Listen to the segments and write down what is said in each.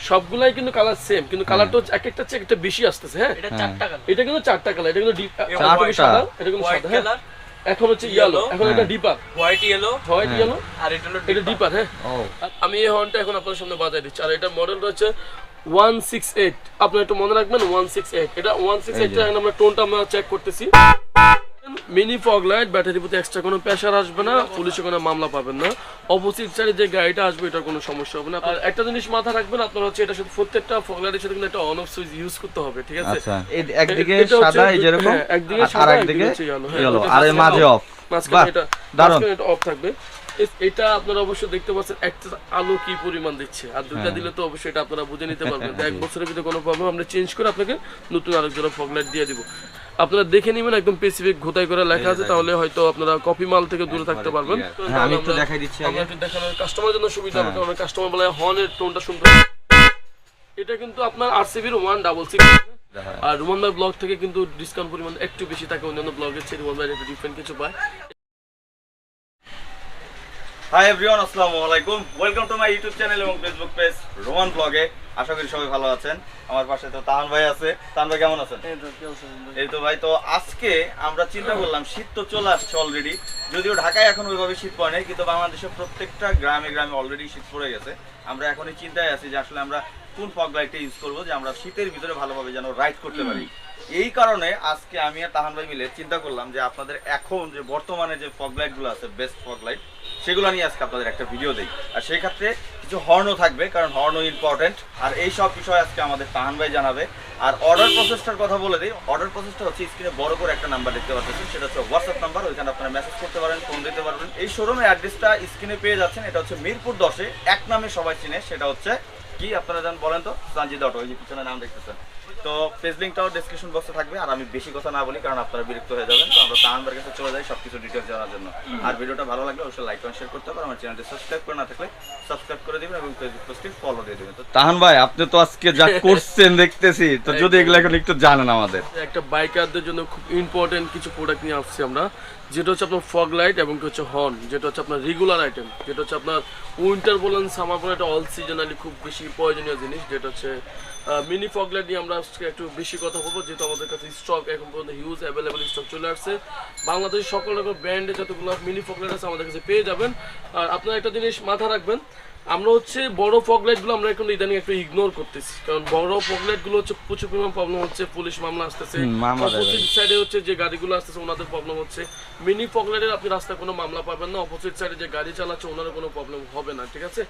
সবগুলাই কিন্তু colour same, কিন্তু কালারটা এক একটা চেয়ে একটা বেশি আসতেছে। হ্যাঁ, এটা চারটা কালার, এটা কিন্তু চারটা কালার, এটা কিন্তু সাদা, এটা কিন্তু সাদা। হ্যাঁ, এখন হচ্ছে ইয়েলো, এখন এটা ডিপার হোয়াইট ইয়েলো, আর এটা ডিপার। হ্যাঁ, আমি এই হর্নটা এখন আপনাদের সামনে বাজাই দিচ্ছি। আর এটা মডেল রয়েছে 168, আপনারা একটু মনে রাখবেন 168। এটা 168 এর আমরা টোনটা আমরা চেক করতেছি। মিনি ফগ লাইট, ব্যাটারির প্রতি এক্সট্রা কোনো প্রেসার আসবে না, পুলিশে কোনো মামলা পাবেন না। অপোজিট সাইডে যে গাড়িটা আসবে এটার কোনো সমস্যা হবে না। আর একটা জিনিস মাথা রাখবেন, আপনার হচ্ছে এটা শুধু প্রত্যেকটা ফগ লাইটের সাথে কিন্তু একটা অন অফ সুইচ ইউজ করতে হবে, ঠিক আছে? আচ্ছা, এই একদিকে সাদা এই যেরকম, একদিকে সাদা আর একদিকে ইয়েলো, আর এর মাঝে অফ, মাঝখানে এটা দারুন, এটা অফ থাকবে। এটা আপনারা অবশ্যই দেখতে পাচ্ছেন একটা আলো কি পরিমাণ দিচ্ছে, আর দুইটা দিলে তো অবশ্যই এটা আপনারা বুঝে নিতে পারবেন। এক বছরের ভিতরে কোনো প্রবলেম আমরা চেঞ্জ করে আপনাকে নতুন আরেকজন ফগ লাইট দিয়ে দিব। আপনারা দেখে নেবেন, একদম স্পেসিফিক ঘোতাই করে লেখা আছে, তাহলে হয়তো আপনারা কপি মাল থেকে দূরে থাকতে পারবেন। আমি একটু দেখাই দিচ্ছি আগে, আমরা একটু দেখানোর কাস্টমারের জন্য সুবিধা হবে, কারণ কাস্টমার বলে হর্নের টোনটা শুনতে। এটা কিন্তু আপনার আরসিবির 166। আর রুমান ভাই ব্লগ থেকে কিন্তু ডিসকাউন্ট পরিমাণ একটু বেশি থাকে অন্যান্য ব্লগের চেয়ে, রুমান ভাই একটু ডিফারেন্ট কিছু পায়। হাই এভরিওয়ান, আসসালামু আলাইকুম, welcome to my YouTube channel এবং ফেসবুক পেজ রোমান ব্লগে। আশা করি সবাই ভালো আছেন। আমার পাশে তো তাহান ভাই আছে। তাহান ভাই কেমন আছেন? এই তো ভাই, তো আজকে আমরা চিন্তা করলাম, শীত তো চলে আসছে অলরেডি, যদিও ঢাকায় এখন ওইভাবে শীত পড়ে নাই, কিন্তু বাংলাদেশের প্রত্যেকটা গ্রামে গ্রামে অলরেডি শীত পড়ে গেছে। আমরা এখনই চিন্তায় আছি যে আসলে আমরা কোন ফগ লাইটটা ইউজ করবো, যে আমরা শীতের ভিতরে ভালোভাবে যেন রাইড করতে পারি। এই কারণে আজকে আমি আর তাহান ভাই মিলে চিন্তা করলাম যে আপনাদের এখন যে বর্তমানে যে ফগ লাইট গুলো আছে, বেস্ট ফগ লাইট, সেগুলো নিয়ে আজকে আপনাদের একটা ভিডিও দেই। আর সেই ক্ষেত্রে কিছু হর্নও থাকবে, কারণ হর্নও ইম্পর্টেন্ট। আর এই সব বিষয় আজকে আমাদের তাহান ভাই জানাবে। আর অর্ডার প্রসেসটার কথা বলে দিই। অর্ডার প্রসেসটা হচ্ছে স্ক্রিনে বড় করে একটা নাম্বার দেখতে পাচ্ছেন, সেটা হচ্ছে হোয়াটসঅ্যাপ নাম্বার। ওইখানে আপনারা মেসেজ করতে পারেন, ফোন দিতে পারবেন। এই শোরুমের অ্যাড্রেসটা স্ক্রিনে পেয়ে যাচ্ছেন। এটা হচ্ছে মিরপুর 10-এ, এক নামে সবাই চিনে, সেটা হচ্ছে কি আপনারা জান বলেন তো? সঞ্জিদা অটো, ওই যে পিছনে নাম দেখতেছেন। তো পেজ লিঙ্কটাও ডেসক্রিপশন বক্সে থাকবে। আর আমি বেশি কথা না বলি, কারণ আপনারা বিরক্ত হয়ে যাবেন। তো আমরা তাহানবার কাছে চলে যাই সবকিছু ডিটেলস জানার জন্য। আর ভিডিওটা ভালো লাগলে অবশ্যই লাইক এবং শেয়ার করতে হবে। আমার চ্যানেলটি সাবস্ক্রাইব করে না থাকলে সাবস্ক্রাইব করে দিবেন এবং ফেসবুক পেজটি ফলো দিয়ে দিবেন। তো তাহান ভাই, আপনি তো আজকে যা করছেন দেখতেছি, তো যদি এগুলো এখন একটু জানেন আমাদের। একটা বাইকারদের জন্য খুব ইম্পর্টেন্ট কিছু প্রোডাক্ট নিয়ে আসছি আমরা, যেটা হচ্ছে আপনার ফগ লাইট এবং হচ্ছে হর্ন, যেটা হচ্ছে আপনার রেগুলার আইটেম, যেটা হচ্ছে আপনার উইন্টার বলেন সামার বলেন, এটা অল সিজনালি খুব বেশি প্রয়োজনীয় জিনিস। যেটা হচ্ছে মিনি ফগ লাইট নিয়ে আমরা আজকে একটু বেশি কথা বলবো, যেহেতু আমাদের কাছে স্টক এখন পর্যন্ত হিউজ অ্যাভেলেবল স্টক চলে আসছে। বাংলাদেশের সকল রকম ব্র্যান্ডে যতগুলো মিনি ফগ লাইট আছে আমাদের কাছে পেয়ে যাবেন। আর আপনারা একটা জিনিস মাথা রাখবেন, আমরা হচ্ছে বড় ফগ লাইটগুলো আমরা এখন ইদানিং একটু ইগনোর করতেছি, কারণ বড় ফগ লাইটগুলো হচ্ছে প্রচুর পরিমাণ প্রবলেম হচ্ছে, পুলিশ মামলা আসতেছে, অপোজিট সাইডে হচ্ছে যে গাড়িগুলো আসতেছে ওনাদের প্রবলেম হচ্ছে। মিনি ফগ লাইটের আপনি রাস্তায় কোনো মামলা পাবেন না, অপোজিট সাইডে যে গাড়ি চালাচ্ছে ওনারও কোনো প্রবলেম হবে না, ঠিক আছে?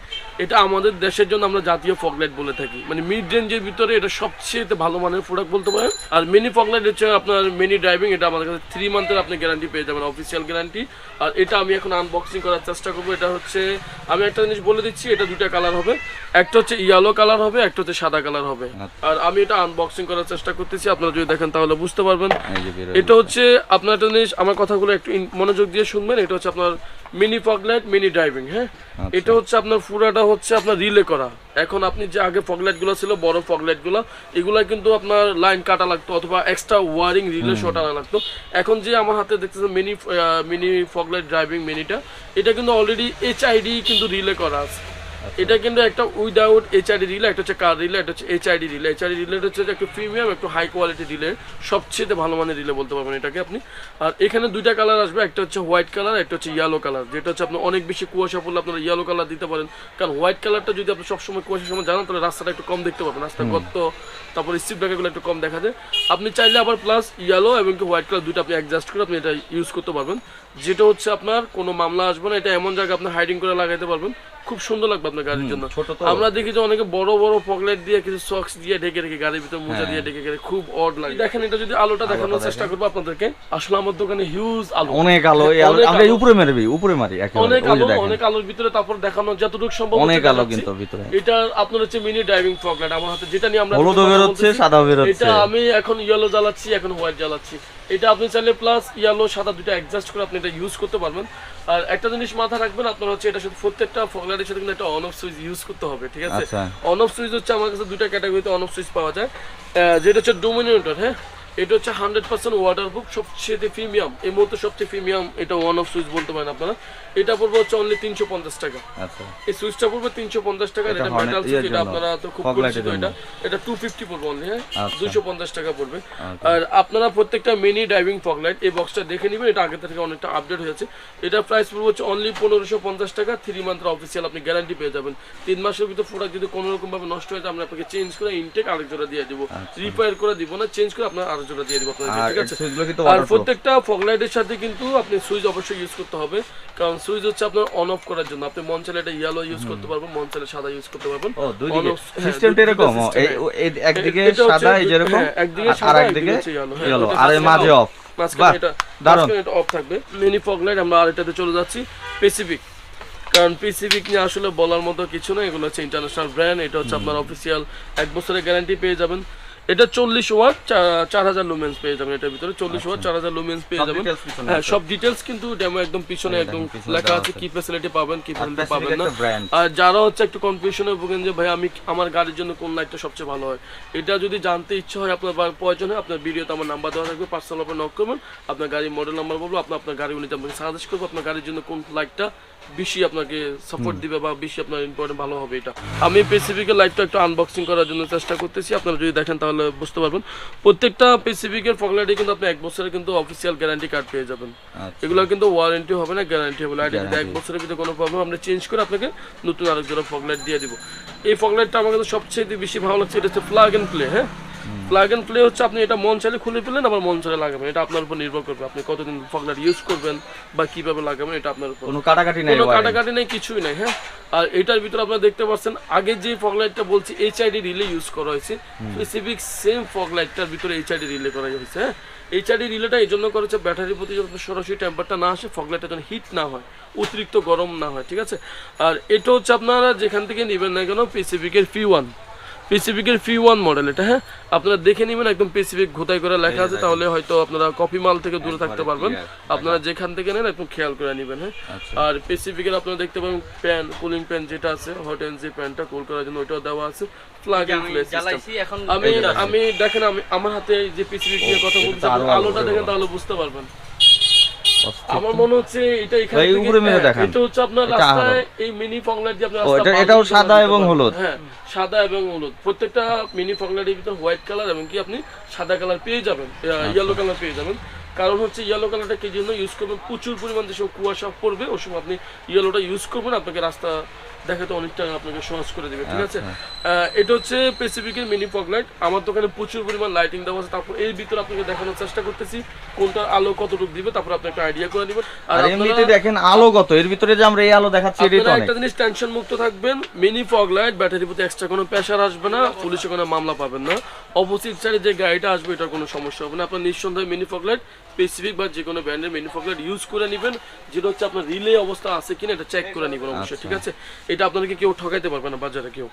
এটা আমাদের দেশের জন্য আমরা জাতীয় ফগ লাইট বলে থাকি, মানে মিড রেঞ্জের ভিতরে এটা সবচেয়ে ভালো মানের প্রোডাক্ট বলতে পারেন। আর মিনি ফগ লাইট হচ্ছে আপনার মিনি ড্রাইভিং, এটা আমাদের কাছে 3 মান্থের আপনি গ্যারান্টি পেয়ে যাবেন, অফিসিয়াল গ্যারান্টি। আর এটা আমি এখন আনবক্সিং করার চেষ্টা করবো। এটা হচ্ছে, আমি একটা জিনিস বলে দিচ্ছি, এটা দুটা কালার হবে, একটা হচ্ছে ইয়েলো কালার হবে, একটা হচ্ছে সাদা কালার হবে। আর আমি এটা আনবক্সিং করার চেষ্টা করতেছি, আপনারা যদি দেখেন তাহলে বুঝতে পারবেন। এটা হচ্ছে আপনার একটা জিনিস, আমার কথাগুলো একটু মনোযোগ দিয়ে শুনবেন। এটা হচ্ছে আপনার mini fog light, mini driving. হ্যাঁ, এটা হচ্ছে আপনার পুরাটা হচ্ছে আপনার রিলে করা। এখন আপনি যে আগে ফগ লাইট গুলো ছিল, বড় ফগ লাইট গুলো, এগুলা কিন্তু আপনার লাইন কাটা লাগতো অথবা এক্সট্রা ওয়ারিং রিলে শর্ট আনা লাগতো। এখন যে আমার হাতে দেখতেছেন মিনি ফগ লাইট ড্রাইভিং মিনিটা, এটা কিন্তু অলরেডি এইচআইডি কিন্তু রিলে করা আছে। এটা কিন্তু একটা উইদাউট এইচআইডি রিলে, একটা হচ্ছে কার রিলে, একটা হচ্ছে এইচআইডি রিলে। এইচআইডি রিলে হচ্ছে একটু প্রিমিয়াম, একটু হাই কোয়ালিটি রিলে, সবচেয়ে ভালো মানের রিলে বলতে পারবেন এটাকে আপনি। আর এখানে দুইটা কালার আসবে, একটা হচ্ছে হোয়াইট কালার, একটা হচ্ছে ইয়েলো কালার। যেটা হচ্ছে আপনার অনেক বেশি কুয়াশা পড়লে আপনারা ইয়েলো কালার দিতে পারেন, কারণ হোয়াইট কালারটা যদি আপনি সবসময় কুয়াশার সময় জানান তাহলে রাস্তাটা একটু কম দেখতে পাবেন, রাস্তার গর্ত তারপর স্ট্রিপ ব্রেকারগুলো একটু কম দেখা যায়। আপনি চাইলে আবার প্লাস ইয়েলো এবং হোয়াইট কালার দুটো আপনি অ্যাডজাস্ট করে আপনি এটা ইউজ করতে পারবেন, যেটা হচ্ছে আপনার কোনো মামলা আসবে না। এটা এমন জায়গায় আপনি হাইডিং করে লাগাইতে পারবেন, খুব সুন্দর লাগবে আপনার গাড়ির জন্য। আমরা দেখি যে অনেকে বড় বড় পকেট দিয়ে কিছু সক্স দিয়ে ঢেকে রেখে গাড়ির ভিতরে মোজা দিয়ে ঢেকে রেখে, খুব অড লাগে। দেখেন, এটা যদি আলোটা দেখানোর চেষ্টা করবো আপনাদেরকে, আসলে আমার দোকানে হিউজ আলো, অনেক আলো, আমরা উপরে মারবি, উপরে মারি অনেক আলো, অনেক আলোর ভিতরে তারপর দেখানো যতটুকু সম্ভব অনেক আলো কিন্তু ভিতরে। এটা আপনার হচ্ছে মিনি ড্রাইভিং ফগ লাইট আমার হাতে, যেটা নিয়ে আমরা হলুদ বের হচ্ছে, সাদা বের হচ্ছে। এটা আমি এখন ইয়েলো জ্বালাচ্ছি, এখন হোয়াইট জ্বালাচ্ছি। এটা আপনি চাইলে প্লাস ইয়েলো সাদা দুটো অ্যাডজাস্ট করে আপনি এটা ইউজ করতে পারবেন। আর একটা জিনিস মাথা রাখবেন, আপনার হচ্ছে এটা শুধু প্রত্যেকটা ফগ লাইটের সাথে কিন্তু একটা অন অফ সুইচ ইউজ করতে হবে, ঠিক আছে? অন অফ সুইচ হচ্ছে আমার কাছে দুটো ক্যাটাগরিতে অন অফ সুইচ পাওয়া যায়, যেটা হচ্ছে ডোমিনেটর। হ্যাঁ, এটা হচ্ছে 100% ওয়াটারপ্রুফ, সবচেয়ে প্রিমিয়াম, এই মুহূর্তে সবচেয়ে প্রিমিয়াম এটা ওয়ান অফ সুইচ বলতে পারেন আপনারা। এটা পড়বে হচ্ছে অনলি 350 টাকা। আচ্ছা, এই সুইচটা পড়বে 350 টাকা। এটা মেটাল সুইচ, এটা আপনারা তো খুব পরিচিত। এটা 250 পড়বে অনলি, হ্যাঁ 250 টাকা পড়বে। আর আপনারা প্রত্যেকটা মিনি ড্রাইভিং ফগ লাইট এই বক্সটা দেখে নেবেন, এটা আগে থেকে অনেকটা আপডেট হয়েছে। এটা প্রাইস পড়বে হচ্ছে অনলি 1550 টাকা। 3 মান্থের অফিসিয়াল আপনি গ্যারান্টি পেয়ে যাবেন। 3 মাসের ভিতরে প্রোডাক্ট যদি কোনো রকম ভাবে নষ্ট হয়ে যায় আমরা আপনাকে চেঞ্জ করে ইনটেক আরেক জোড়া দিয়ে দিব, রিপেয়ার করে দিব না, চেঞ্জ করে আপনার আরেক জোড়া দিয়ে দিব আপনাদের, ঠিক আছে? আর প্রত্যেকটা ফগ লাইটের সাথে কিন্তু আপনি সুইচ অবশ্যই ইউজ করতে হবে, কারণ সুইচ হচ্ছে আপনার অন অফ করার জন্য। আপনি মন চাইলে এটা ইয়েলো ইউজ করতে পারবেন, মন চাইলে সাদা ইউজ করতে পারবেন। ও দুই দিকে সিস্টেমটা এরকম, এই একদিকে সাদা এই যেরকম, আর একদিকে ইয়েলো, আর এর মাঝে অফ, মাঝখানে এটা অফ থাকবে। মিনি ফগ লাইট আমরা আরেকটাতে চলে যাচ্ছি, প্যাসিফিক। কারণ প্যাসিফিক নিয়ে আসলে বলার মতো কিছু না, এগুলো হচ্ছে ইন্টারন্যাশনাল ব্র্যান্ড। এটা হচ্ছে আপনার অফিসিয়াল 1 বছরের গ্যারান্টি পেয়ে যাবেন। এটা 40 ওয়াট 4000 লুমেন্স পেয়ে যাবেন। এটার ভিতরে 40 ওয়াট 4000 লুমেন্স পেয়ে যাবেন। হ্যাঁ, সব ডিটেইলস কিন্তু ডেমো একদম পিছনে একদম লেখা আছে, কি ফ্যাসিলিটি পাবেন কি ফ্যাসিলিটি পাবেন না। আর যারা হচ্ছে একটু কনফিউশনে ভোগেন যে ভাই আমি আমার গাড়ির জন্য কোন লাইটটা সবচেয়ে ভালো হয়, এটা যদি জানতে ইচ্ছা হয় আপনার বা প্রয়োজন হয়, আপনার ভিডিওতে আমার নাম্বার দেওয়া থাকবে, পার্সোনাল আপনি নক করবেন, আপনার গাড়ির মডেল নাম্বার বলবো, আপনার গাড়ি উনি আপনাকে সাজেস্ট করবো আপনার গাড়ির জন্য কোন লাইটটা বেশি আপনাকে সাপোর্ট দিবে বা বেশি আপনার ইম্পর্টেন্ট ভালো হবে। এটা আমি প্যাসিফিকের লাইটটা একটু আনবক্সিং করার জন্য চেষ্টা করতেছি, আপনারা যদি দেখেন তাহলে বুঝতে পারবেন। প্রত্যেকটা প্যাসিফিকের ফগ লাইটে কিন্তু আপনি 1 বছরের কিন্তু অফিসিয়াল গ্যারান্টি কার্ড পেয়ে যাবেন। এগুলো কিন্তু ওয়ারেন্টি হবে না, গ্যারান্টি হবে। লাইটে যদি 1 বছরের ভিতরে কোনো প্রবলেম আমরা চেঞ্জ করে আপনাকে নতুন আরেক জোড়া ফগ লাইট দিয়ে দিব। এই ফগ লাইটটা আমার কাছে সবচেয়ে বেশি ভালো লাগছে, এটা হচ্ছে প্লাগ এন্ড প্লে। হ্যাঁ, প্লাগ এন্ড প্লে হচ্ছে আপনি এটা মন চাইলে খুলে ফেলেন, আবার মন চাইলে লাগাবেন, এটা আপনার উপর নির্ভর করবে আপনি কতদিন ফগ লাইট ইউজ করবেন বা কিভাবে লাগাবেন, এটা আপনার উপর। কোনো কাটাকাটি নেই, কিছুই নাই। হ্যাঁ, আর এটার ভিতরে আপনারা দেখতে পাচ্ছেন আগে যে ফগ লাইটটা বলছি এইচআইডি রিলে ইউজ করা হয়েছে, স্পেসিফিক সেম ফগ লাইটটার ভিতরে এইচআইডি রিলে করা হয়েছে। হ্যাঁ, এইচআইডি রিলেটা এই জন্য করেছে ব্যাটারির প্রতি যখন সরাসরি টেম্পারটা না আসে, ফগ লাইটটা যেন হিট না হয়, অতিরিক্ত গরম না হয়, ঠিক আছে? আর এটা হচ্ছে আপনারা যেখান থেকে নেবেন না কেন প্যাসিফিকের P1 মডেল এটা। হ্যাঁ, আপনারা দেখে নেবেন, একদম প্যাসিফিক ঘোতাই করে লেখা আছে, তাহলে হয়তো আপনারা কপি মাল থেকে দূরে থাকতে পারবেন। আপনারা যেখান থেকে নেন একদম খেয়াল করে নেবেন। হ্যাঁ, আর প্যাসিফিকের আপনারা দেখতে পাবেন প্যান, কুলিং প্যান যেটা আছে, হট এন্ড যে প্যানটা কুল করার জন্য ওইটাও দেওয়া আছে। Plug and play system. আমি দেখেন, আমি আমার হাতে যে প্যাসিফিক নিয়ে কথা বলছি, আলোটা দেখেন তাহলে বুঝতে পারবেন। আমার মনে হচ্ছে এটা এখানে এটা হচ্ছে আপনার রাস্তায় এই মিনি ফগ লাইট দিয়ে আপনারা রাস্তা এটাও সাদা এবং হলুদ। হ্যাঁ, সাদা এবং হলুদ, প্রত্যেকটা মিনি ফগ লাইটের ভিতরে হোয়াইট কালার এবং কি আপনি সাদা কালার পেয়ে যাবেন, ইয়েলো কালার পেয়ে যাবেন। কারণ হচ্ছে ইয়েলো কালারটা কি জন্য ইউজ করবেন, প্রচুর পরিমাণ যে সময় কুয়াশা পড়বে ওই সময় আপনি ইয়েলোটা ইউজ করবেন, আপনাকে রাস্তা দেখাতে অনেকটা আপনাকে সহজ করে দেবে, ঠিক আছে? এটা হচ্ছে প্যাসিফিকের মিনি ফগ লাইট। আমার দোকানে প্রচুর পরিমাণ লাইটিং দেওয়া আছে, তারপর এর ভিতরে আপনাকে দেখানোর চেষ্টা করতেছি কোনটার আলো কতটুকু দিবে, তারপর আপনি একটা আইডিয়া করে নেবেন। আর এমনিতে দেখেন আলো কত, এর ভিতরে যে আমরা এই আলো দেখাচ্ছি এটাই তো অনেক। একটা জিনিস টেনশন মুক্ত থাকবেন, মিনি ফগ লাইট ব্যাটারির প্রতি এক্সট্রা কোনো প্রেসার আসবে না, পুলিশে কোনো মামলা পাবেন না, অপোজিট সাইডে যে গাড়িটা আসবে এটার কোনো সমস্যা হবে না। আপনার নিঃসন্দেহে মিনি ফগ লাইট স্পেসিফিক বা যে কোনো ব্র্যান্ডের মিনি ফগ লাইট ইউজ করে নেবেন, যেটা হচ্ছে আপনার রিলে অবস্থা আছে কিনা এটা চেক করে নেবেন অবশ্যই, ঠিক আছে? এটা আপনাদেরকে কেউ ঠকাইতে পারবে না বাজারে কেউ।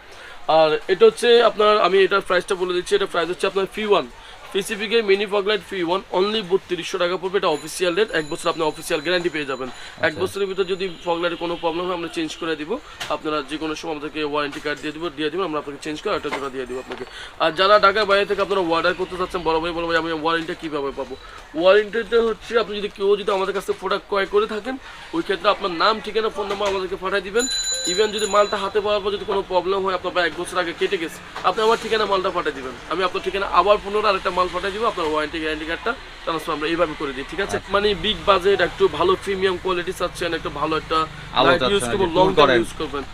আর এটা হচ্ছে আপনার, আমি এটার প্রাইসটা বলে দিচ্ছি, এটা প্রাইস হচ্ছে আপনার P1 স্পেসিফিকের mini fog light P1 only 3200 টাকা পড়বে। এটা অফিসিয়াল রেট, 1 বছর আপনি অফিসিয়াল গ্যারান্টি পেয়ে যাবেন। 1 বছরের ভিতরে যদি ফগ লাইটের কোনো প্রবলেম হয় আমরা চেঞ্জ করে দিব, আপনারা যে কোনো সময় আমাদেরকে ওয়ারেন্টি কার্ড দিয়ে দিব, আমরা আপনাকে চেঞ্জ করে একটা জোড়া দিয়ে দিব আপনাকে। আর যারা ঢাকার বাইরে থেকে আপনারা অর্ডার করতে চাচ্ছেন, বড় ভাই বলবো আমি ওয়ারেন্টিটা কীভাবে পাবো? ওয়ারেন্টিটা হচ্ছে আপনি যদি কেউ যদি আমাদের কাছে প্রোডাক্ট ক্রয় করে থাকেন, ওই ক্ষেত্রে আপনার নাম, ঠিকানা, ফোন নাম্বার আমাদেরকে পাঠিয়ে দিবেন। ইভেন যদি মালটা হাতে পাওয়ার পর যদি কোনো প্রবলেম হয়, আপনার 1 বছর আগে কেটে গেছে, আপনি আমার ঠিকানা মালটা পাঠিয়ে দিবেন, আমি আপনার ঠিকানা আবার পুনরায় আরেকটা মাল পাঠিয়ে দিব, আপনার ওয়ারেন্টি গ্যারান্টি কার্ডটা ট্রান্সফার আমরা এইভাবে করে দিই, ঠিক আছে? মানে বিগ বাজেট, একটু ভালো প্রিমিয়াম কোয়ালিটি চাচ্ছেন, একটু ভালো একটা লাইট ইউজ করবেন, লং টাইম ইউজ করবেন,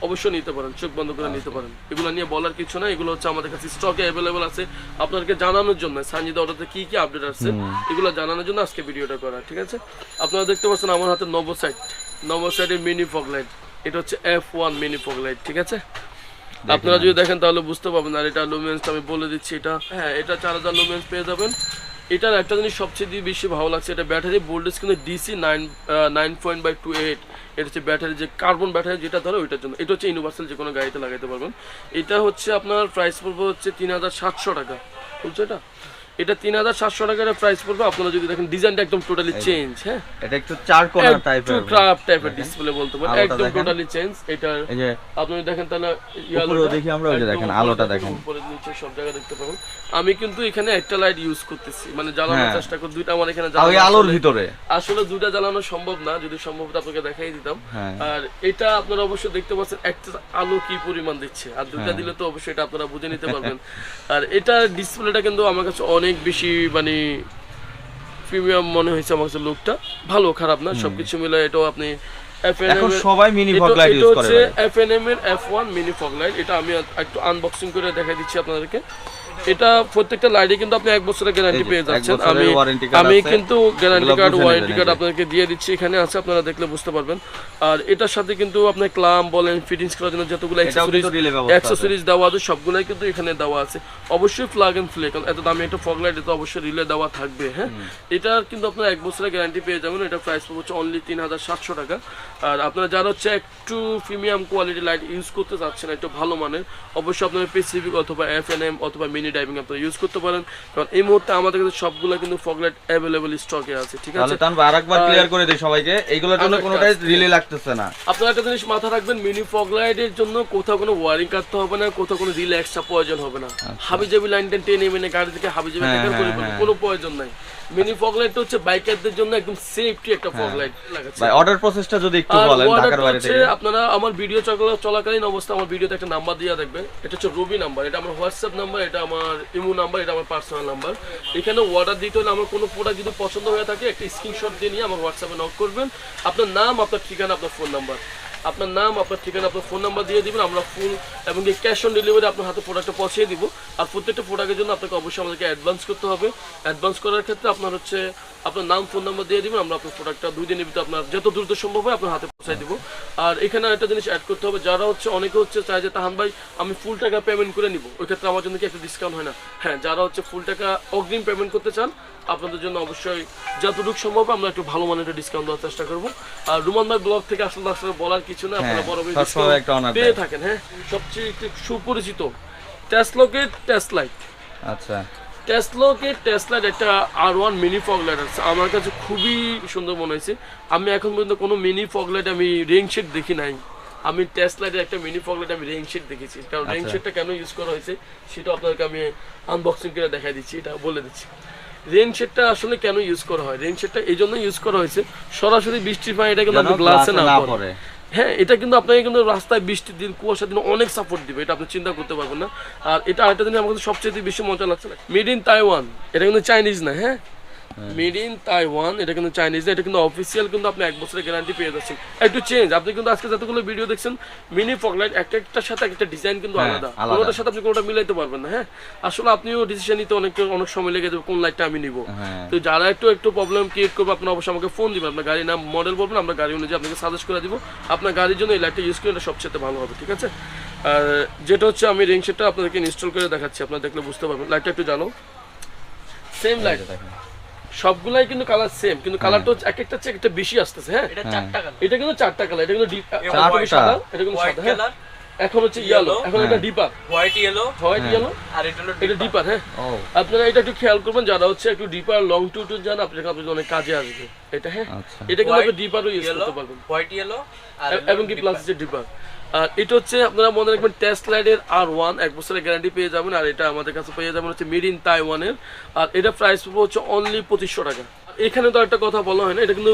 অবশ্যই নিতে পারেন, চোখ বন্ধ করে নিতে পারেন। এগুলো নিয়ে বলার কিছু না, এগুলো হচ্ছে আমাদের কাছে স্টকে অ্যাভেলেবল আছে, আপনাদেরকে জানানোর জন্য সানজিদা অটোতে কি কি আপডেট আছে এগুলো জানানোর জন্য আজকে ভিডিওটা করা, ঠিক আছে? আপনারা দেখতে পাচ্ছেন আমার হাতে নভোসাইটের মিনি ফগ লাইট, এটা হচ্ছে F1 মিনি ফগ লাইট, ঠিক আছে? আপনারা যদি দেখেন তাহলে বুঝতে পারবেন। আর এটা লুমেন্সটা আমি বলে দিচ্ছি, এটা হ্যাঁ এটা 4000 লুমেন্স পেয়ে যাবেন। এটার একটা জিনিস সবচেয়ে বেশি ভালো লাগছে, এটা ব্যাটারি ভোল্টেজ কিন্তু DC 9.28, এটা হচ্ছে ব্যাটারি যে কার্বন ব্যাটারি যেটা ধরে ওইটার জন্য। এটা হচ্ছে ইউনিভার্সাল যে কোনো গাড়িতে লাগাইতে পারবেন। এটা হচ্ছে আপনার প্রাইস পড়বে হচ্ছে 3700 টাকা, বুঝছো? এটা 3700 টাকার প্রাইস পড়বে। আপনারা যদি দেখেন ডিজাইনটা একদম টোটালি চেঞ্জ। হ্যাঁ, এটা একটু চার কোণা টাইপের, একটু ক্রাফট টাইপের ডিসপ্লে বলতে পারেন, একদম টোটালি চেঞ্জ। এটা এই যে আপনি দেখেন তাহলে উপরে দেখি আমরা, ওই যে দেখেন আলোটা দেখেন, উপরে নিচে সব জায়গায় দেখতে পাবেন। আমি কিন্তু এখানে একটা লাইট ইউজ করতেছি, মানে জ্বালানোর চেষ্টা করি, দুইটা আমার এখানে জ্বালানো, আলোর ভিতরে আসলে দুইটা জ্বালানো সম্ভব না, যদি সম্ভব হতো আপনাকে দেখাই দিতাম। আর এটা আপনারা অবশ্যই দেখতে পাচ্ছেন একটা আলো কি পরিমাণ দিচ্ছে, আর দুইটা দিলে তো অবশ্যই এটা আপনারা বুঝে নিতে পারবেন। আর এটা ডিসপ্লেটা কিন্তু আমার কাছে অনেক বেশি মানে প্রিমিয়াম মনে হয়েছে আমার কাছে, লুকটা ভালো খারাপ না, সবকিছু মিলে এটাও আপনি এখন সবাই মিনি ফগ লাইট ইউজ করে। এটা হচ্ছে এফএনএম এর F1 মিনি ফগ লাইট। এটা আমি একটু আনবক্সিং করে দেখাই দিচ্ছি আপনাদেরকে। এটা প্রত্যেকটা লাইটে কিন্তু আপনি 1 বছরের গ্যারান্টি পেয়ে যাচ্ছেন। আমি কিন্তু গ্যারান্টি কার্ড, ওয়ারেন্টি কার্ড আপনাদেরকে দিয়ে দিচ্ছি, এখানে আছে, আপনারা দেখলে বুঝতে পারবেন। আর এটার সাথে কিন্তু আপনার ক্লাম্প বলেন, ফিটিংস করার জন্য যতগুলো অ্যাকসেসরিজ দেওয়া আছে সবগুলাই কিন্তু এখানে দেওয়া আছে। অবশ্যই প্লাগ এন্ড প্লে, কারণ এত দামি একটা ফগ লাইট, এটা অবশ্যই রিলে দেওয়া থাকবে। হ্যাঁ, এটার কিন্তু আপনারা 1 বছরের গ্যারান্টি পেয়ে যাবেন। এটা প্রাইস হচ্ছে অনলি 3700 টাকা। আর আপনারা যারা হচ্ছে একটু প্রিমিয়াম কোয়ালিটি লাইট ইউজ করতে চাচ্ছেন, একটু ভালো মানের, অবশ্যই আপনারা পেসিফিক অথবা এফএনএম অথবা মিনি ডাইভিং আপনারা ইউজ করতে পারেন, কারণ এই মুহূর্তে আমাদের কাছে সবগুলো কিন্তু ফগ লাইট अवेलेबल স্টকে আছে। ঠিক আছে, তাহলে তান আরেকবার ক্লিয়ার করে দেই সবাইকে, এইগুলোর জন্য কোনোটাই রিলে লাগতেছে না। আপনারা একটা জিনিস মাথা রাখবেন, মিনি ফগ লাইটের জন্য কোথাও কোনো ওয়্যারিং কাটতে হবে না, কোথাও কোনো রিলে এক্সট্রা প্রয়োজন হবে না। হাবিজাবি লাইনটা টেনে মেনে গাড়ি থেকে হাবিজাবি টাকার করে কোনো প্রয়োজন নাই। মিনি ফগ লাইট হচ্ছে বাইকারদের জন্য একদম সেফটি একটা ফগ লাইট লাগাচ্ছে। ভাই অর্ডার প্রসেসটা যদি একটু বলেন ঢাকার বাইরে থেকে। আপনারা আমার ভিডিও চলাকালীন অবস্থা আমার ভিডিওতে একটা নাম্বার দিয়ে দেখবেন, এটা হচ্ছে রবি নাম্বার, এটা আমার হোয়াটসঅ্যাপ নাম্বার, এটা আমার ইমো নাম্বার, এটা আমার পার্সোনাল নাম্বার। এখানে অর্ডার দিতে হলে আমার কোনো প্রোডাক্ট যদি পছন্দ হয়ে থাকে একটা স্ক্রিনশট দিয়ে নিয়ে আমার হোয়াটসঅ্যাপে নক করবেন, আপনার নাম, আপনার ঠিকানা, আপনার ফোন নাম্বার, আপনার নাম, আপনার ঠিকানা, আপনার ফোন নাম্বার দিয়ে দিবেন, আমরা ফুল এবং ক্যাশ অন ডেলিভারি আপনার হাতে প্রোডাক্টটা পৌঁছে দিব। আর প্রত্যেকটা প্রোডাক্টের জন্য আপনাকে অবশ্যই আমাদেরকে অ্যাডভান্স করতে হবে। অ্যাডভান্স করার ক্ষেত্রে আপনার হচ্ছে আপনার নাম, ফোন নাম্বার দিয়ে দিবেন, আমরা আপনার প্রোডাক্টটা 2 দিনের ভিতরে আপনার যত দ্রুত সম্ভব হয় আপনার হাতে পৌঁছায় দিব। আর এখানে একটা জিনিস অ্যাড করতে হবে, যারা হচ্ছে অনেকে হচ্ছে চায় যে তাহান ভাই আমি ফুল টাকা পেমেন্ট করে নিব, ওই ক্ষেত্রে আমার জন্য কি একটা ডিসকাউন্ট হয় না? হ্যাঁ, যারা হচ্ছে ফুল টাকা অগ্রিম পেমেন্ট করতে চান আপনাদের জন্য অবশ্যই যতটুকু সম্ভব আমরা একটু ভালো মানের একটা ডিসকাউন্ট দেওয়ার চেষ্টা করবো। আর রুমান ভাই ব্লগ থেকে আসলে বলার কিছু না, আপনারা বড় ডিসকাউন্ট পেয়ে থাকেন। হ্যাঁ, সবচেয়ে সুপরিচিত টেসলাকে টেসলাইট, আচ্ছা টেসলাকে টেসলাইট একটা R1 মিনি ফগ লাইট আছে, আমার কাছে খুবই সুন্দর মনে হয়েছে। আমি এখন পর্যন্ত কোনো মিনি ফগ লাইট আমি রিং শেড দেখি নাই। আমি টেসলাইটের একটা মিনি ফগ লাইট আমি রিং শেড দেখেছি, কারণ রিং শেডটা কেন ইউজ করা হয়েছে সেটা আপনাদেরকে আমি আনবক্সিং করে দেখাই দিচ্ছি, এটা বলে দিচ্ছি। রেইন শেডটা আসলে কেন ইউজ করা হয়, রেইন শেডটা এই জন্য ইউজ করা হয়েছে সরাসরি বৃষ্টির পানি এটা কিন্তু আপনি গ্লাসে না পড়ে। হ্যাঁ, এটা কিন্তু আপনাকে কিন্তু রাস্তায় বৃষ্টির দিন, কুয়াশার দিন অনেক সাপোর্ট দিবে, এটা আপনি চিন্তা করতে পারবেন না। আর এটা আরেকটা দিন আমার কাছে সবচেয়ে বেশি মজা লাগছে, মেড ইন তাইওয়ান, এটা কিন্তু চাইনিজ না। হ্যাঁ, মেড ইন তাইওয়ান, এটা কিন্তু চাইনিজ না, এটা কিন্তু অফিসিয়াল, কিন্তু আপনি 1 বছরের গ্যারান্টি পেয়ে যাচ্ছেন। একটু চেঞ্জ, আপনি কিন্তু আজকে যতগুলো ভিডিও দেখছেন মিনি ফগ লাইট একটার সাথে একটা ডিজাইন কিন্তু আলাদা, কোনোটার সাথে আপনি কোনোটা মিলাইতে পারবেন না। হ্যাঁ, আসলে আপনিও ডিসিশন নিতে অনেক সময় লেগে যাবে কোন লাইটটা আমি নিব। তো যারা একটু প্রবলেম ক্রিয়েট করবে আপনারা অবশ্যই আমাকে ফোন দিবেন, আপনার গাড়ির নাম, মডেল বলবেন, আমরা গাড়ি অনুযায়ী আপনাকে সাজেস্ট করে দিব, আপনার গাড়ির জন্য এই লাইটটা ইউজ করে এটা সবচেয়ে ভালো হবে। ঠিক আছে, আর যেটা হচ্ছে আমি রিং শেডটা আপনাদেরকে ইনস্টল করে দেখাচ্ছি, আপনারা দেখলে বুঝতে পারবেন। লাইটটা একটু জানো, সেম লাইট, সবগুলাই কিন্তু কালার সেম, কিন্তু কালারটা হচ্ছে একটা চেয়ে একটা বেশি আসতেছে। হ্যাঁ, এটা 4টা কালার, এটা কিন্তু 4টা কালার, এটা কিন্তু সাদা, এটা কিন্তু সাদা। হ্যাঁ, এখন হচ্ছে ইয়েলো, এখন এটা ডিপার হোয়াইট ইয়েলো, আর এটা ডিপার। হ্যাঁ, আপনারা এটা একটু খেয়াল করবেন, যারা হচ্ছে একটু ডিপার লং ট্যুর যান আপনাদের অনেক কাজে আসবে এটা। হ্যাঁ, এটা কিন্তু আপনি ডিপারও ইউজ করতে পারবেন, হোয়াইট ইয়েলো এবং কি প্লাস যে ডিপার। আর এটা হচ্ছে আপনারা মনে রাখবেন টেসলাইটের R1 1 বছরের গ্যারান্টি পেয়ে যাবেন। আর এটা আমাদের কাছে পেয়ে যাবেন হচ্ছে মেড ইন তাইওয়ানের, আর এটা প্রাইস হচ্ছে অনলি 2500 টাকা। এখানে তো একটা কথা বলা হয় না, এটা কিন্তু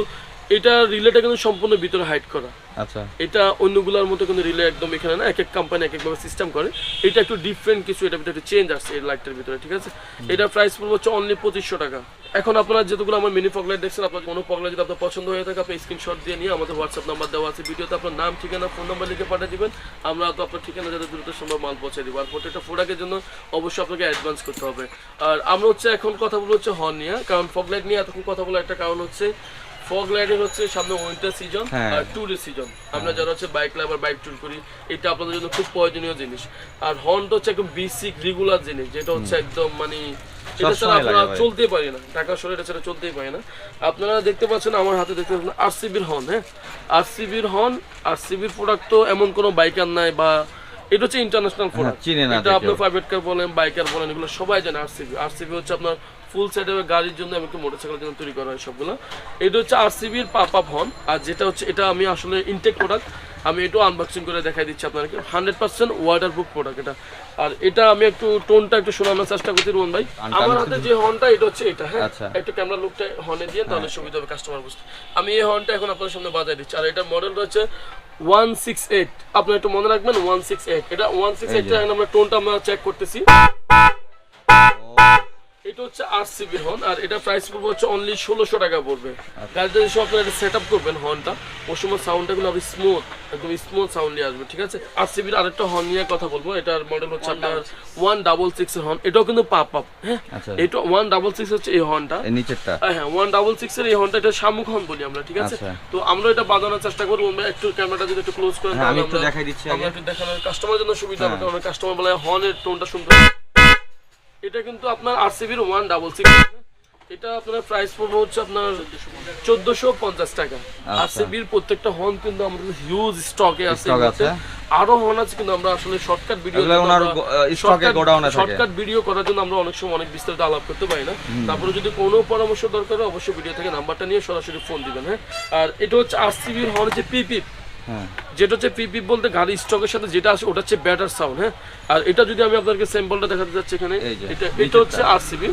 এটা রিলেটা কিন্তু সম্পূর্ণ ভিতরে হাইড করা। আচ্ছা, এটা অন্যগুলোর মতো কিন্তু রিলে একদম এখানে না, এক এক কোম্পানি এক একভাবে সিস্টেম করে, এটা একটু ডিফারেন্ট কিছু, এটা ভিতরে একটু চেঞ্জ আসছে এই লাইটটার ভিতরে। ঠিক আছে, এটা প্রাইস পড়বে হচ্ছে অনলি 2500 টাকা। এখন আপনারা যেগুলো আমার মিনি ফগ লাইট দেখছেন, আপনার কোনো ফগ লাইট যদি আপনার পছন্দ হয়ে থাকে আপনি স্ক্রিনশট দিয়ে নিয়ে আমাদের হোয়াটসঅ্যাপ নাম্বার দেওয়া আছে ভিডিওতে, আপনার নাম, ঠিকানা, ফোন নাম্বার লিখে পাঠিয়ে দিবেন, আমরা তো আপনার ঠিকানা যাতে দ্রুত সম্ভব মাল পৌঁছে দিব। আর প্রত্যেকটা প্রোডাক্টের জন্য অবশ্যই আপনাকে অ্যাডভান্স করতে হবে। আর আমরা হচ্ছে এখন কথা বলবো হচ্ছে হর্ন নিয়ে, কারণ ফগ লাইট নিয়ে এতক্ষণ কথা বলার একটা কারণ হচ্ছে ফগ লাইটের হচ্ছে সামনে উইন্টার সিজন আর ট্যুরের সিজন, আমরা যারা হচ্ছে বাইক লাভার, বাইক ট্যুর করি, এটা আপনাদের জন্য খুব প্রয়োজনীয় জিনিস। আর হর্নটা হচ্ছে একদম বেসিক রেগুলার জিনিস, যেটা হচ্ছে একদম মানে এটা ছাড়া আপনারা চলতেই পারি না, ঢাকা শহরে এটা ছাড়া চলতেই পারি না। আপনারা দেখতে পাচ্ছেন আমার হাতে দেখতে পাচ্ছেন RCBর হর্ন। হ্যাঁ, RCBর হর্ন, RCBর প্রোডাক্ট তো এমন কোনো বাইকার নাই বা এটা হচ্ছে ইন্টারন্যাশনাল প্রোডাক্ট। এটা আপনার প্রাইভেট কার বলেন, বাইকার বলেন, এগুলো সবাই জানে। আরসিবি হচ্ছে আপনার ফুল সেটআপের গাড়ির জন্য এবং মোটরসাইকেলের জন্য তৈরি করা হয় সবগুলো। এটা হচ্ছে আরসিবির পাপ আপ হর্ন। আর যেটা হচ্ছে এটা আমি আসলে ইনটেক প্রোডাক্ট, আমি এটাও আনবক্সিং করে দেখাই দিচ্ছি আপনাদেরকে। 100% ওয়াটারপ্রুফ প্রোডাক্ট এটা। আর এটা আমি একটু টোনটা একটু শোনানোর চেষ্টা করছি রুমান ভাই। আমার হাতে যে হর্নটা এটা হচ্ছে এটা, হ্যাঁ একটু ক্যামেরা লুকটা হর্নে দিয়ে তাহলে সুবিধা হবে কাস্টমার বুঝতে। আমি এই হর্নটা এখন আপনাদের সামনে বাজায় দিচ্ছি। আর এটা মডেলটা হচ্ছে 168, আপনি একটু মনে রাখবেন 168। এটা 168 এর আমরা টোনটা আমরা চেক করতেছি। এটা হচ্ছে আরসিবি হর্ন। আর এটা প্রাইস পড়বে হচ্ছে অনলি 1600 টাকা পড়বে। গাড়িটা যখন আপনারা এটা সেটআপ করবেন হর্নটা, ওই সময় সাউন্ডটা গুলো আপনি স্মুথ, একদম স্মুথ সাউন্ড নিয়ে আসবে, ঠিক আছে। আরসিবির আরেকটা হর্ন নিয়ে কথা বলবো। এটার মডেল হচ্ছে আপনার 166 এর হর্ন। এটাও কিন্তু পাপ আপ, হ্যাঁ এটা 166 হচ্ছে এই হর্নটা নিচেরটা, হ্যাঁ 166 এর এই হর্নটা, এটা শামুক হর্ন বলি আমরা, ঠিক আছে। তো আমরা এটা বাজানোর চেষ্টা করব। আমরা একটু ক্যামেরাটা যদি একটু ক্লোজ করেন তাহলে আমরা দেখাই দিচ্ছি। আমরা একটু দেখানোর কাস্টমারের জন্য সুবিধা হবে, কারণ কাস্টমার বলে হর্নের টোনটা শুনতে। এটা কিন্তু আপনার আরসিবির 166। এটা আপনার প্রাইস পড়বে হচ্ছে আপনার 1450 টাকা। আরসিবির প্রত্যেকটা হর্ন কিন্তু আমাদের হিউজ স্টকে আছে। আরো হর্ন আছে কিন্তু আমরা আসলে শর্টকাট ভিডিও করার জন্য আমরা অনেক সময় অনেক বিস্তারিত আলাপ করতে পারি না। তারপরে যদি কোনো পরামর্শ দরকার হয় অবশ্যই ভিডিও থেকে নাম্বারটা নিয়ে সরাসরি ফোন দিবেন, হ্যাঁ। আর এটা হচ্ছে আরসিবির হর্ন হচ্ছে পিপি, যেটা হচ্ছে পিপি বলতে গাড়ি স্টকের সাথে যেটা আছে ওটা হচ্ছে ব্যাটার সাউন্ড, হ্যাঁ। আর এটা যদি আমি আপনাদেরকে স্যাম্পলটা দেখাতে যাচ্ছি এখানে, এটা হচ্ছে আরসিবি।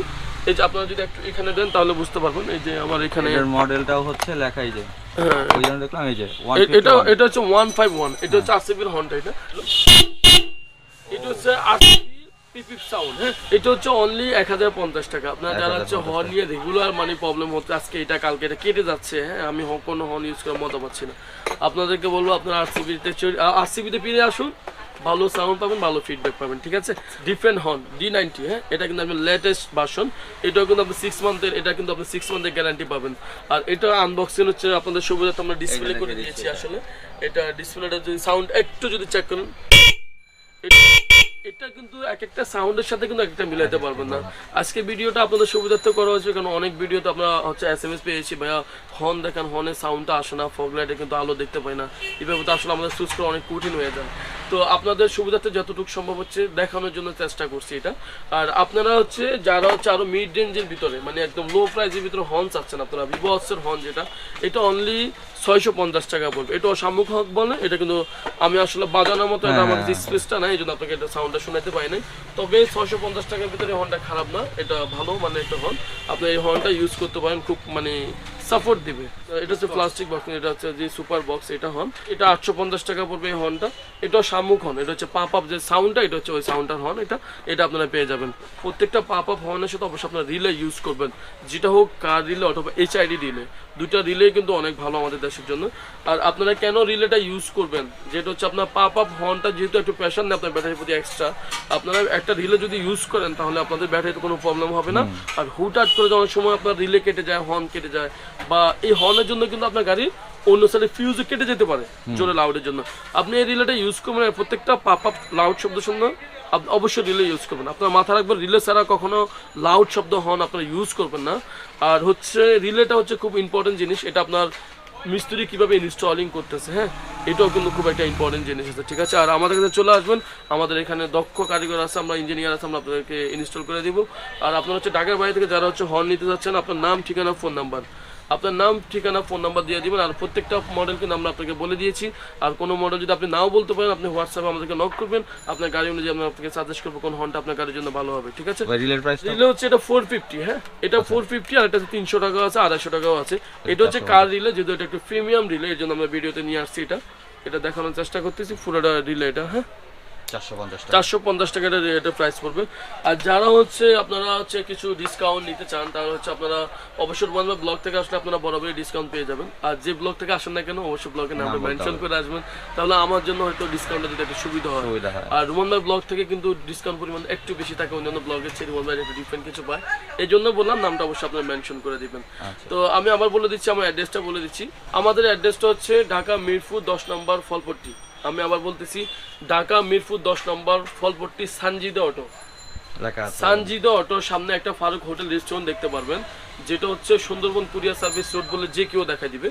এই যে আপনারা যদি একটু এখানে দেন তাহলে বুঝতে পারবেন। এই যে আমার এখানে এর মডেলটাও হচ্ছে লেখা, এই যে ওই জন্য দেখলাম এই যে এটা হচ্ছে 151। এটা হচ্ছে আরসিবির হর্নটা। এটা হচ্ছে আরসিবি পিপি সাউন্ড, হ্যাঁ। এটা হচ্ছে অনলি 1050 টাকা। আপনারা যারা হচ্ছে হর্ন নিয়ে রেগুলার মানে প্রবলেম হচ্ছে, আজকে এটা কালকে এটা কেটে যাচ্ছে, হ্যাঁ, আমি কোনো হর্ন ইউজ করার মতো পাচ্ছি না, আপনাদেরকে বলবো আপনারা আরসিবিতে ফিরে আসুন, ভালো সাউন্ড পাবেন, ভালো ফিডব্যাক পাবেন, ঠিক আছে। ডিফারেন্ট হর্ন D90, হ্যাঁ, এটা কিন্তু আপনি লেটেস্ট ভার্সন। এটাও কিন্তু আপনি 6 মান্থের, এটা কিন্তু আপনি 6 মান্থের গ্যারান্টি পাবেন। আর এটা আনবক্সিং হচ্ছে আপনাদের সুবিধার্থে আমরা ডিসপ্লে করে দিয়েছি আসলে। এটা ডিসপ্লেটা যদি সাউন্ড একটু যদি চেক করেন, এটা কিন্তু এক একটা সাউন্ডের সাথে কিন্তু একটা মিলাইতে পারবেন না। আজকে ভিডিওটা আপনাদের সুবিধার্থে করা হয়েছে, কারণ অনেক ভিডিওতে আমরা হচ্ছে SMS পেয়েছি, ভাইয়া হর্ন দেখেন, হর্নের সাউন্ডটা আসে না, ফগ লাইটে কিন্তু আলো দেখতে পাই না, এইভাবে তো আসলে আমাদের চুজ করা অনেক কঠিন হয়ে যায়। তো আপনাদের সুবিধার্থে যতটুকু সম্ভব হচ্ছে দেখানোর জন্য চেষ্টা করছি এটা। আর আপনারা হচ্ছে যারা হচ্ছে আরো মিড রেঞ্জের ভিতরে মানে একদম লো প্রাইসের ভিতরে হর্ন চাচ্ছেন, আপনারা ভিভোসের হর্ন যেটা, এটা অনলি 650 টাকা পড়বে। এটা শামুক হক বলে, এটা কিন্তু আমি আসলে বাজানোর মতো এটা আমার স্পেসটা নাই, এই জন্য আপনাকে এটা সাউন্ডটা শোনাতে পাই নাই। তবে 650 টাকার ভিতরে হর্নটা খারাপ না, এটা ভালো মানে একটা হর্ন। আপনি এই হর্নটা ইউজ করতে পারেন, খুব মানে সাপোর্ট দিবে। এটা হচ্ছে প্লাস্টিক বক্স, এটা হচ্ছে যে সুপার বক্স, এটা হর্ন। এটা 850 টাকা পড়বে এই হর্নটা। এটা শামুক হর্ন, এটা হচ্ছে পাপ আপ যে সাউন্ডটা, এটা হচ্ছে ওই সাউন্ডটার হর্ন। এটা আপনারা পেয়ে যাবেন। প্রত্যেকটা পাপ আপ হর্নের সাথে অবশ্যই আপনারা রিলে ইউজ করবেন, যেটা হোক কার রিলে অথবা HID রিলে, দুইটা রিলে কিন্তু অনেক ভালো আমাদের দেশের জন্য। আর আপনারা কেন রিলেটা ইউজ করবেন, যেটা হচ্ছে আপনার পাপ আপ হর্নটা যেহেতু একটু প্রেশার নেই আপনার ব্যাটারির প্রতি এক্সট্রা, আপনারা একটা রিলে যদি ইউজ করেন তাহলে আপনাদের ব্যাটারিতে কোনো প্রবলেম হবে না। আর হুটহাট করে অনেক সময় আপনার রিলে কেটে যায়, হর্ন কেটে যায়, বা এই হর্নের জন্য কিন্তু আপনার গাড়ি অন্য সাইডে ফিউজে কেটে যেতে পারে জোরে লাউডের জন্য। আপনি এই রিলেটা ইউজ করবেন, প্রত্যেকটা পাপ আপ লাউড শব্দ শুনলে আপনি অবশ্যই রিলে ইউজ করবেন। আপনার মাথা রাখবেন রিলে ছাড়া কখনো লাউড শব্দ হর্ন আপনারা ইউজ করবেন না। আর হচ্ছে রিলেটা হচ্ছে খুব ইম্পর্টেন্ট জিনিস, এটা আপনার মিস্ত্রি কিভাবে ইনস্টলিং করতেছে, হ্যাঁ, এটাও কিন্তু খুব একটা ইম্পর্টেন্ট জিনিস আছে, ঠিক আছে। আর আমাদের কাছে চলে আসবেন, আমাদের এখানে দক্ষ কারিগর আছে, আমরা ইঞ্জিনিয়ার আছে, আমরা আপনাদেরকে ইনস্টল করে দিব। আর আপনারা হচ্ছে ঢাকার বাইরে থেকে যারা হচ্ছে হর্ন নিতে যাচ্ছেন, আপনার নাম, ঠিকানা, ফোন নাম্বার, আপনার নাম, ঠিকানা, ফোন নাম্বার দিয়ে দিবেন। আর প্রত্যেকটা মডেল কিন্তু আমরা আপনাকে বলে দিয়েছি। আর কোনো মডেল যদি আপনি নাও বলতে পারেন, আপনি হোয়াটসঅ্যাপে আমাদেরকে নক করবেন, আপনার গাড়ি অনুযায়ী আমরা আপনাকে সাজেস্ট করবো কোন হর্নটা আপনার গাড়ির জন্য ভালো হবে, ঠিক আছে। রিলে হচ্ছে এটা 450, হ্যাঁ, এটা 450। আর এটা 300 টাকা আছে, 250 টাকাও আছে। এটা হচ্ছে কার রিলে, যেহেতু এটা একটু প্রিমিয়াম রিলে, এর জন্য আমরা ভিডিওতে নিয়ে আসছি। এটা দেখানোর চেষ্টা করতেছি পুরোটা রিলে, এটা হ্যাঁ 450 টাকা এটা প্রাইস পড়বে। আর যারা হচ্ছে আপনারা হচ্ছে কিছু ডিসকাউন্ট নিতে চান, তাহলে হচ্ছে আপনারা অবশ্যই রুমান ব্লগ থেকে আসলে আপনারা বরাবরই ডিসকাউন্ট পেয়ে যাবেন। আর যে ব্লগ থেকে আসেন না কেন অবশ্যই ব্লগের নামটা মেনশন করে আসবেন, তাহলে আমার জন্য হয়তো ডিসকাউন্টটা দিতে একটু সুবিধা হয়। আর রুমান ব্লগ থেকে কিন্তু ডিসকাউন্ট পরিমাণ একটু বেশি থাকে, অন্যান্য ব্লগের চেয়ে রুমান একটু ডিফারেন্ট কিছু পায়, এই জন্য বললাম নামটা অবশ্যই আপনারা মেনশন করে দিবেন। তো আমি আবার বলে দিচ্ছি, আমার অ্যাড্রেসটা বলে দিচ্ছি। আমাদের অ্যাড্রেসটা হচ্ছে ঢাকা মিরপুর 10 নম্বর ফলপট্টি। আমি আবার বলতেছি, ঢাকা মিরপুর 10 নম্বর ফলপট্টি, সানজিদা অটো, সানজিদা অটোর সামনে একটা ফারুক হোটেল রেস্টুরেন্ট দেখতে পারবেন, যেটা হচ্ছে সুন্দরবন কুরিয়ার সার্ভিস রোড বলে যে কেউ দেখা দিবে।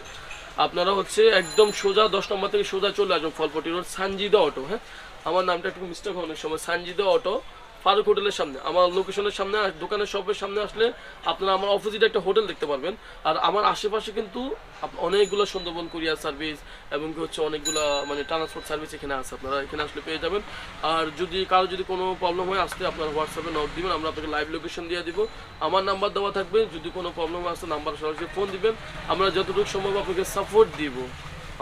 আপনারা হচ্ছে একদম সোজা 10 নম্বর থেকে সোজা চলে আসবেন ফলপট্টি রোড, সানজিদা অটো, হ্যাঁ। আমার নামটা একটু মিস্টেক হয় অনেক সময়, সানজিদা অটো, ফারুক হোটেলের সামনে, আমার লোকেশনের সামনে, দোকানের শপের সামনে আসলে আপনারা আমার অপোজিটে একটা হোটেল দেখতে পারবেন। আর আমার আশেপাশে কিন্তু অনেকগুলো সুন্দরবন কুরিয়ার সার্ভিস এবং কি হচ্ছে অনেকগুলো মানে ট্রান্সপোর্ট সার্ভিস এখানে আছে, আপনারা এখানে আসলে পেয়ে যাবেন। আর যদি কারো যদি কোনো প্রবলেম হয় আসলে আপনারা হোয়াটসঅ্যাপে নক দিবেন, আমরা আপনাকে লাইভ লোকেশন দিয়ে দিব, আমার নাম্বার দেওয়া থাকবে। যদি কোনো প্রবলেম আসে নাম্বার সরাসরি ফোন দিবেন, আমরা যতটুকু সম্ভব আপনাকে সাপোর্ট দিব,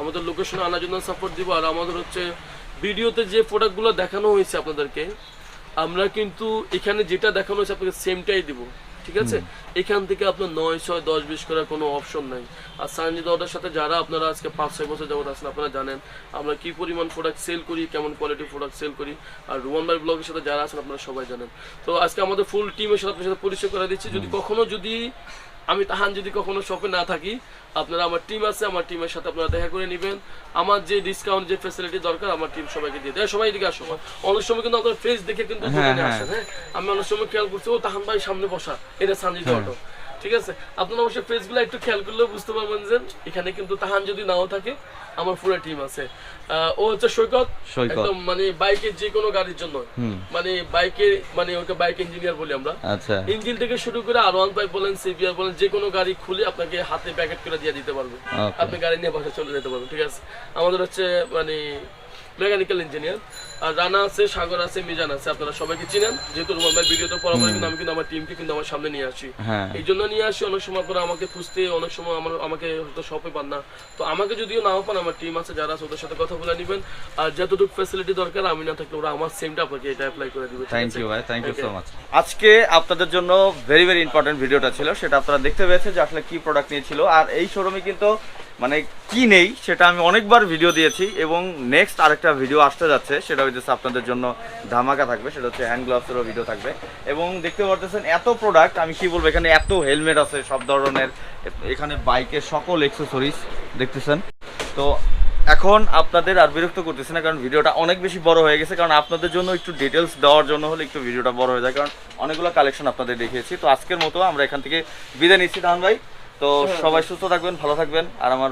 আমাদের লোকেশনে আনার জন্য সাপোর্ট দিব। আর আমাদের হচ্ছে ভিডিওতে যে প্রোডাক্টগুলো দেখানো হয়েছে আপনাদেরকে, আমরা কিন্তু এখানে যেটা দেখানো হয়েছে আপনাকে সেমটাই দিব, ঠিক আছে? এখান থেকে আপনার 9, 6, 10, 20 করার কোনো অপশন নাই। আর সানজিদা অটোর সাথে যারা আপনারা আজকে 5-6 বছর যাবত আছেন, আপনারা জানেন আমরা কি পরিমাণ প্রোডাক্ট সেল করি, কেমন কোয়ালিটির প্রোডাক্ট সেল করি। আর রুমান ভাই ব্লগের সাথে যারা আছেন আপনারা সবাই জানেন। তো আজকে আমাদের ফুল টিমের সাথে আপনার সাথে পরিচয় করে দিচ্ছি। যদি কখনো আমি তাহান যদি কখনো শপে না থাকি, আপনারা আমার টিম আছে, আমার টিমের সাথে আপনারা দেখা করে নেবেন। আমার যে ডিসকাউন্ট যে ফ্যাসিলিটি দরকার আমার টিম সবাইকে দিয়ে দেয়। সবাই এদিকে আসো, অনেক সময় কিন্তু আপনার ফেস দেখে কিন্তু দোকানে আসেন। হ্যাঁ, আমি অনেক সময় খেয়াল করছি ও তাহান ভাই সামনে বসা, এটা সানজিদা অটো, ঠিক আছে? আপনারা অবশ্যই ফেসগুলো একটু খেয়াল করলেও বুঝতে পারবেন যে এখানে কিন্তু তাহান যদি নাও থাকে আমার পুরো টিম আছে। ও হচ্ছে সৈকত, একদম মানে বাইকের যে কোনো গাড়ির জন্য, মানে বাইকের মানে ওকে বাইক ইঞ্জিনিয়ার বলি আমরা। আচ্ছা, ইঞ্জিন থেকে শুরু করে R1 পাইপ বলেন, সিবিআর বলেন, যে কোনো গাড়ি খুলে আপনাকে হাতে প্যাকেট করে দিয়ে দিতে পারবে, আপনি গাড়ি নিয়ে বাসা চলে যেতে পারবেন, ঠিক আছে? আমাদের হচ্ছে মানে মেকানিক্যাল ইঞ্জিনিয়ার। আর রানা আছে, সাগর আছে, মিজান আছে, আপনারা সবাইকে চিনেন। যেহেতু রুমান ভাই ভিডিওতে পরামর্শ কিন্তু আমি কিন্তু আমার টিমকে কিন্তু আমার সামনে নিয়ে আসি, এই জন্য নিয়ে আসি। অনেক সময় আপনারা আমাকে খুঁজতে, অনেক সময় আমাকে হয়তো শপে পান না, তো আমাকে যদিও নাও পান, আমার টিম আছে যারা আছে ওদের সাথে কথা বলে নেবেন। আর যতটুকু ফ্যাসিলিটি দরকার আমি না থাকলে ওরা আমার সেমটা আপনাকে এটা অ্যাপ্লাই করে দিবে। থ্যাংক ইউ ভাই, থ্যাংক ইউ সো মাচ। আজকে আপনাদের জন্য ভেরি ভেরি ইম্পর্টেন্ট ভিডিওটা ছিল, সেটা আপনারা দেখতে পেয়েছেন যে আসলে কি প্রোডাক্ট নিয়েছিল। আর এই শোরুমে কিন্তু মানে কি নেই সেটা আমি অনেকবার ভিডিও দিয়েছি, এবং নেক্সট আরেকটা ভিডিও আসতে যাচ্ছে, সেটা হচ্ছে আপনাদের জন্য ধামাকা থাকবে, সেটা হচ্ছে হ্যান্ড গ্লাভসেরও ভিডিও থাকবে। এবং দেখতে পারতেছেন এত প্রোডাক্ট, আমি কি বলবো, এখানে এত হেলমেট আছে সব ধরনের, এখানে বাইকের সকল অ্যাক্সেসরিজ দেখতেছেন। তো এখন আপনাদের আর বিরক্ত করতেছি না, কারণ ভিডিওটা অনেক বেশি বড় হয়ে গেছে, কারণ আপনাদের জন্য একটু ডিটেলস দেওয়ার জন্য হলে একটু ভিডিওটা বড় হয়ে যায়, কারণ অনেকগুলো কালেকশন আপনাদের দেখিয়েছি। তো আজকের মতো আমরা এখান থেকে বিদায় নিচ্ছি তাহান ভাই। তো সবাই সুস্থ থাকবেন, ভালো থাকবেন। আর আমার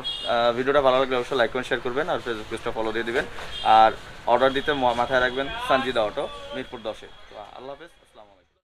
ভিডিওটা ভালো লাগলে অবশ্যই লাইক কমেন্ট শেয়ার করবেন, আর ফেসবুক পেজটা ফলো দিয়ে দিবেন। আর অর্ডার দিতে মাথায় রাখবেন সানজিদা অটো, মিরপুর 10-এ। তো আল্লাহ হাফেজ।